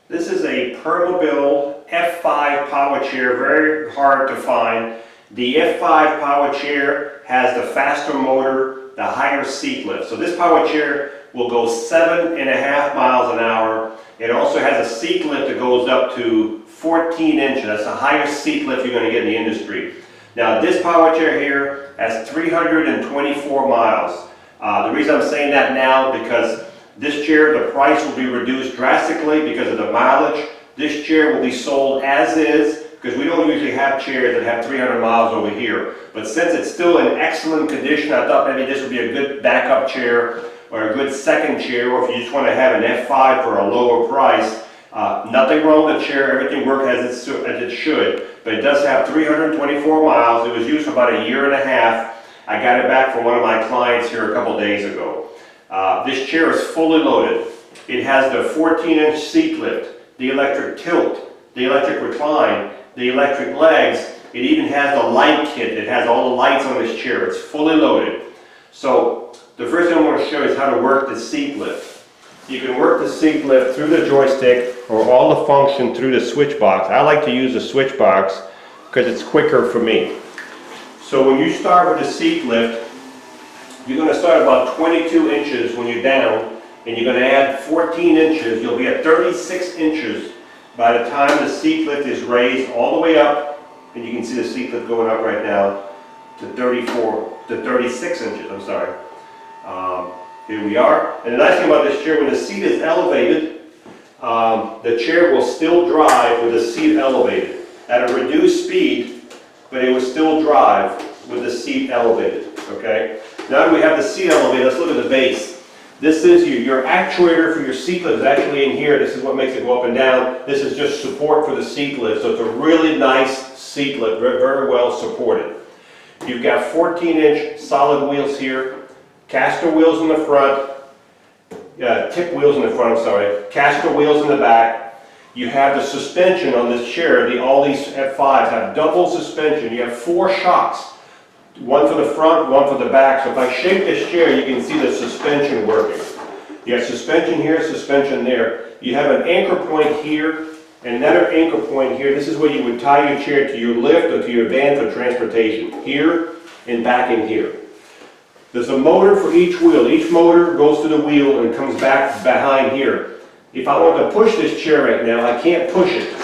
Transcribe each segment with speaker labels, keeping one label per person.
Speaker 1: This is a Permobil F5 power chair, very hard to find. The F5 power chair has the faster motor, the higher seat lift. So this power chair will go 7.5 miles an hour. It also has a seat lift that goes up to 14 inches. That's the highest seat lift you're going to get in the industry. Now this power chair here has 324 miles. The reason I'm saying that now because this chair, the price will be reduced drastically because of the mileage. This chair will be sold as is because we don't usually have chairs that have 300 miles over here. But since it's still in excellent condition, I thought maybe this would be a good backup chair or a good second chair, or if you just want to have an F5 for a lower price. Nothing wrong with the chair, everything works as it should, but it does have 324 miles. It was used for about 1.5 years. I got it back from one of my clients here a couple days ago. This chair is fully loaded. It has the 14-inch seat lift, the electric tilt, the electric recline, the electric legs. It even has the light kit. It has all the lights on this chair. It's fully loaded. So the first thing I want to show you is how to work the seat lift. You can work the seat lift through the joystick or all the function through the switch box. I like to use the switch box because it's quicker for me. So when you start with the seat lift, you're going to start about 22 inches when you're down, and you're going to add 14 inches. You'll be at 36 inches by the time the seat lift is raised all the way up, and you can see the seat lift going up right now to 36 inches, I'm sorry. Here we are. And the nice thing about this chair, when the seat is elevated, the chair will still drive with the seat elevated at a reduced speed, but it will still drive with the seat elevated, okay? Now that we have the seat elevated, let's look at the base. This is your actuator for your seat lift is actually in here. This is what makes it go up and down. This is just support for the seat lift. So it's a really nice seat lift, very well supported. You've got 14-inch solid wheels here, caster wheels in the front, tip wheels in the front, I'm sorry, caster wheels in the back. You have the suspension on this chair. All these F5s have double suspension. You have 4 shocks. One for the front, one for the back. So if I shake this chair, you can see the suspension working. You have suspension here, suspension there. You have an anchor point here, and another anchor point here. This is where you would tie your chair to your lift or to your van for transportation. Here and back in here. There's a motor for each wheel. Each motor goes to the wheel and comes back behind here. If I want to push this chair right now, I can't push it.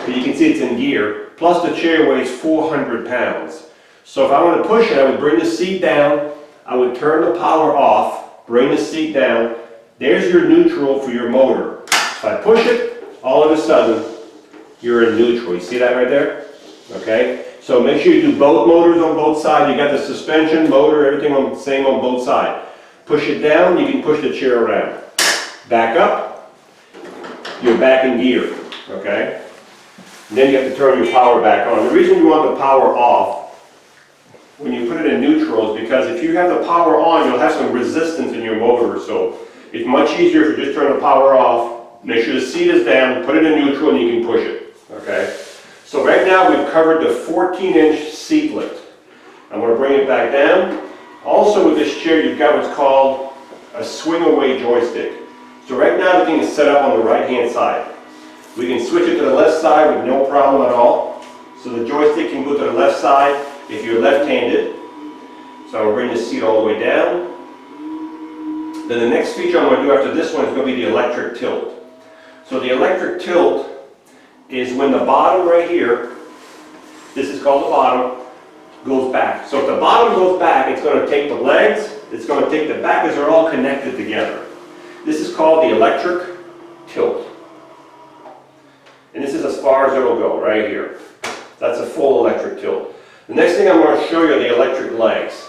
Speaker 1: But you can see it's in gear. Plus the chair weighs 400 pounds. So if I want to push it, I would bring the seat down. I would turn the power off, bring the seat down. There's your neutral for your motor. If I push it, all of a sudden, you're in neutral. You see that right there? Okay? So make sure you do both motors on both sides. You got the suspension, motor, everything on the same on both sides. Push it down, you can push the chair around. Back up, you're back in gear. Okay? And then you have to turn your power back on. The reason you want the power off when you put it in neutral is because if you have the power on, you'll have some resistance in your motor. So it's much easier if you just turn the power off, make sure the seat is down, put it in neutral, and you can push it. Okay? So right now we've covered the 14-inch seat lift. I'm going to bring it back down. Also with this chair you've got what's called a swing away joystick. So right now everything is set up on the right hand side. We can switch it to the left side with no problem at all. So the joystick can go to the left side if you're left-handed. So I'm going to bring the seat all the way down. Then the next feature I'm going to do after this one is going to be the electric tilt. So the electric tilt is when the bottom right here, this is called the bottom, goes back. So if the bottom goes back, it's going to take the legs, it's going to take the back, because they're all connected together. This is called the electric tilt. And this is as far as it'll go, right here. That's a full electric tilt. The next thing I'm going to show you are the electric legs.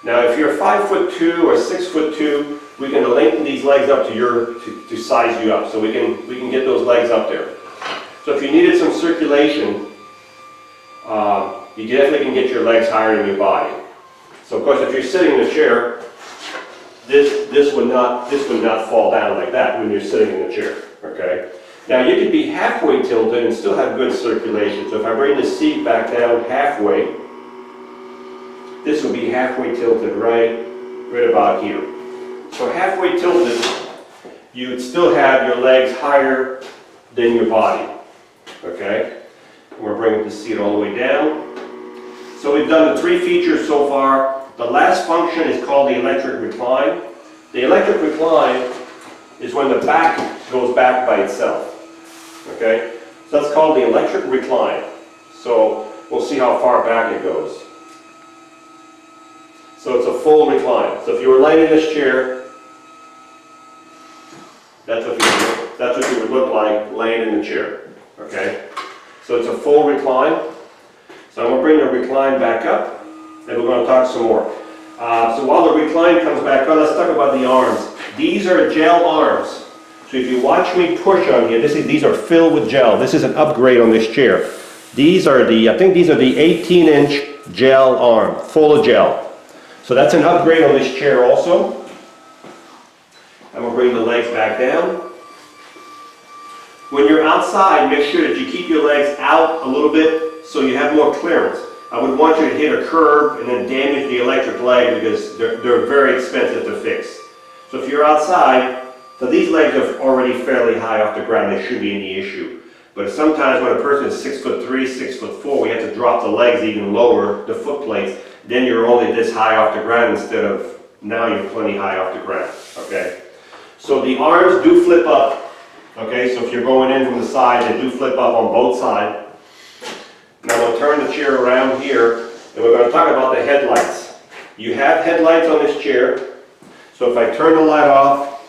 Speaker 1: Now if you're 5'2" or 6'2", we can lengthen these legs up to size you up. So we can get those legs up there. So if you needed some circulation, you definitely can get your legs higher than your body. So of course if you're sitting in a chair, this would not fall down like that when you're sitting in the chair. Okay? Now you could be halfway tilted and still have good circulation. So if I bring the seat back down halfway, this will be halfway tilted right about here. So halfway tilted, you would still have your legs higher than your body. Okay? We're bringing the seat all the way down. So we've done the 3 features so far. The last function is called the electric recline. The electric recline is when the back goes back by itself. Okay? So that's called the electric recline. So we'll see how far back it goes. So it's a full recline. So if you were laying in this chair, that's what you would look like laying in the chair. Okay? So it's a full recline. So I'm going to bring the recline back up, and we're going to talk some more. So while the recline comes back up, let's talk about the arms. These are gel arms. So if you watch me push on here, these are filled with gel. This is an upgrade on this chair. These are I think these are the 18-inch gel arm, full of gel. So that's an upgrade on this chair also. I'm going to bring the legs back down. When you're outside, make sure that you keep your legs out a little bit so you have more clearance. I would want you to hit a curb and then damage the electric leg because they're very expensive to fix. So if you're outside, so these legs are already fairly high off the ground, there shouldn't be any issue. But sometimes when a person is 6'3", 6'4", we have to drop the legs even lower, the foot plates, then you're only this high off the ground instead of now you're plenty high off the ground. Okay? So the arms do flip up. Okay, so if you're going in from the side, they do flip up on both sides. Now we'll turn the chair around here, and we're going to talk about the headlights. You have headlights on this chair. So if I turn the light off,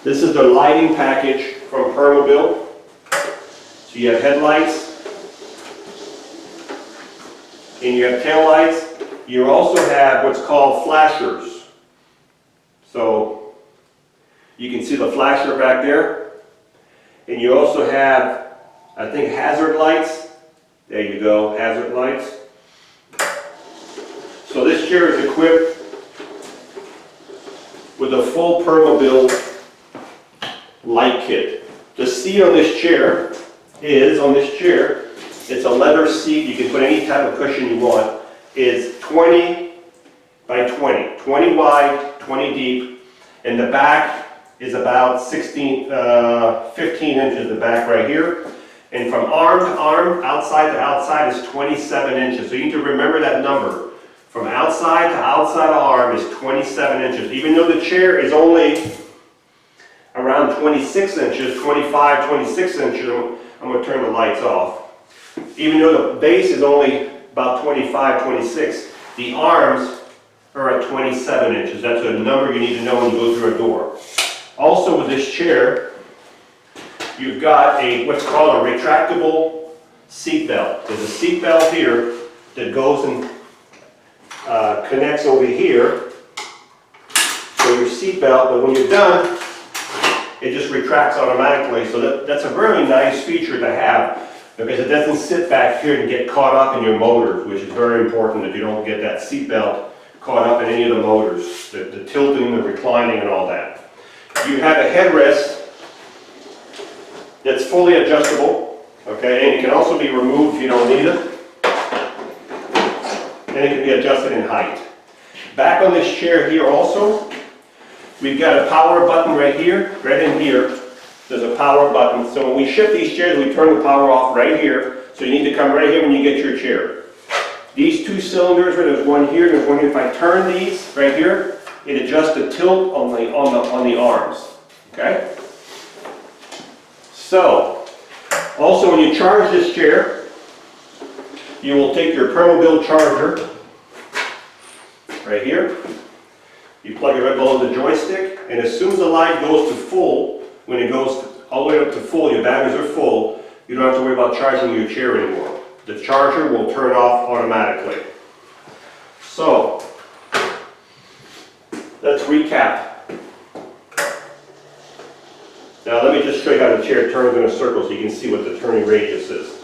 Speaker 1: this is the lighting package from Permobil. So you have headlights, and you have tail lights. You also have what's called flashers. So you can see the flasher back there. And you also have, I think, hazard lights. There you go, hazard lights. So this chair is equipped with a full Permobil light kit. The seat on this chair it's a leather seat, you can put any type of cushion you want, is 20 by 20, 20 wide, 20 deep, and the back is about 15 inches, the back right here. And from arm to arm, outside to outside is 27 inches. So you need to remember that number. From outside to outside arm is 27 inches. Even though the chair is only around 26 inches, 25, 26 inches, I'm going to turn the lights off. Even though the base is only about 25, 26, the arms are at 27 inches. That's a number you need to know when you go through a door. Also with this chair, you've got what's called a retractable seat belt. There's a seat belt here that goes and connects over here. So your seat belt, but when you're done, it just retracts automatically. So that's a very nice feature to have because it doesn't sit back here and get caught up in your motors, which is very important that you don't get that seat belt caught up in any of the motors, the tilting, the reclining, and all that. You have a headrest that's fully adjustable, okay, and it can also be removed if you don't need it. And it can be adjusted in height. Back on this chair here also, we've got a power button right here, right in here. There's a power button. So when we ship these chairs, we turn the power off right here. So you need to come right here when you get your chair. These 2 cylinders, there's one here, there's one here. If I turn these right here, it adjusts the tilt on the arms. Okay? So, also when you charge this chair, you will take your Permobil charger right here. You plug it right below the joystick, and as soon as the light goes to full, when it goes all the way up to full, your batteries are full, you don't have to worry about charging your chair anymore. The charger will turn off automatically. So, let's recap. Now let me just show you how the chair turns in a circle so you can see what the turning radius is.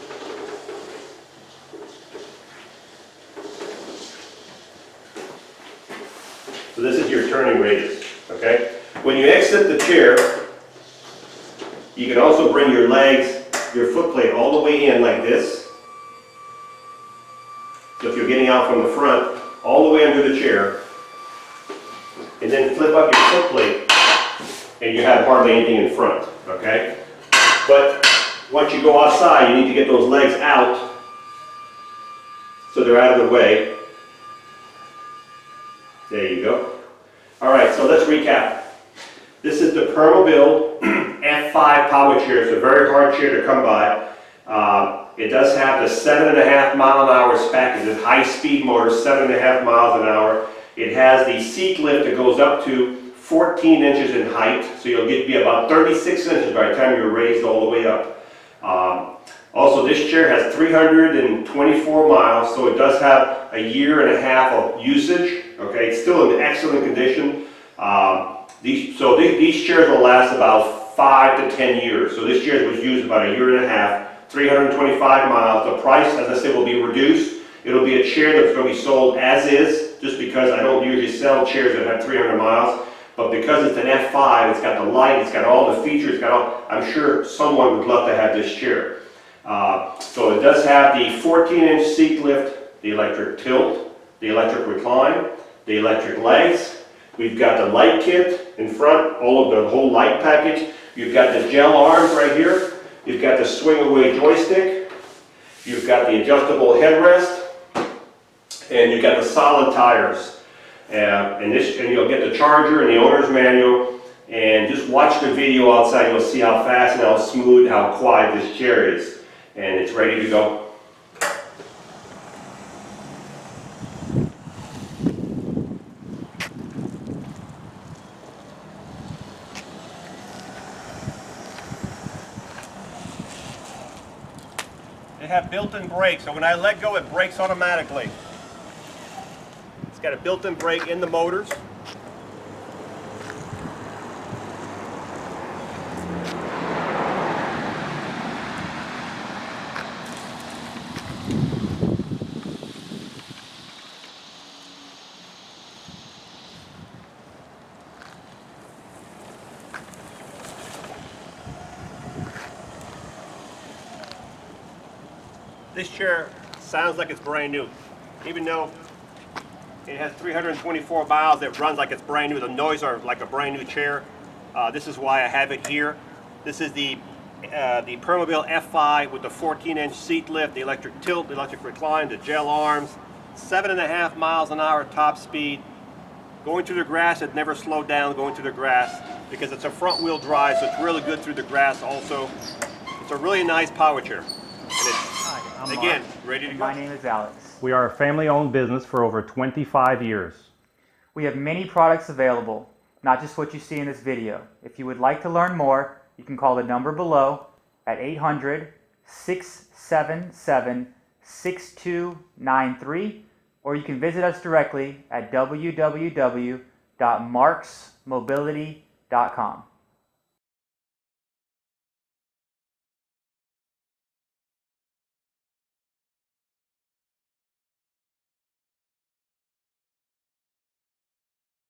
Speaker 1: So this is your turning radius, okay? When you exit the chair, you can also bring your legs, your foot plate all the way in like this. So if you're getting out from the front, all the way under the chair, and then flip up your foot plate and you have hardly anything in front, okay? But once you go outside, you need to get those legs out so they're out of the way. There you go. All right, so let's recap. This is the Permobil F5 power chair. It's a very hard chair to come by. It does have the 7.5 mile an hour spec. It's a high speed motor, 7.5 miles an hour. It has the seat lift that goes up to 14 inches in height, so you'll be about 36 inches by the time you're raised all the way up. Also, this chair has 324 miles, so it does have a year and a half of usage. Okay, it's still in excellent condition. These chairs will last about 5 to 10 years. So this chair was used about a year and a half, 325 miles. The price, as I said, will be reduced. It'll be a chair that's going to be sold as is, just because I don't usually sell chairs that have 300 miles. But because it's an F5, it's got the light, it's got all the features, it's got all, I'm sure someone would love to have this chair. So it does have the 14-inch seat lift, the electric tilt, the electric recline, the electric legs. We've got the light kit in front, all of the whole light package. You've got the gel arms right here. You've got the swing away joystick. You've got the adjustable headrest. And you've got the solid tires. And you'll get the charger and the owner's manual. And just watch the video outside. You'll see how fast and how smooth, how quiet this chair is. And it's ready to go. They have built-in brakes, so when I let go, it brakes automatically. It's got a built-in brake in the motors. This chair sounds like it's brand new. Even though it has 324 miles, it runs like it's brand new. The noise are like a brand new chair. This is why I have it here. This is the Permobil F5 with the 14-inch seat lift, the electric tilt, the electric recline, the gel arms, 7.5 miles an hour top speed. Going through the grass, it never slowed down going through the grass because it's a front wheel drive, so it's really good through the grass also. It's a really nice power chair. And it's, again, ready to go.
Speaker 2: My name is Alex.
Speaker 3: We are a family-owned business for over 25 years.
Speaker 2: We have many products available, not just what you see in this video. If you would like to learn more, you can call the number below at 800-677-6293, or you can visit us directly at www.marcsmobility.com.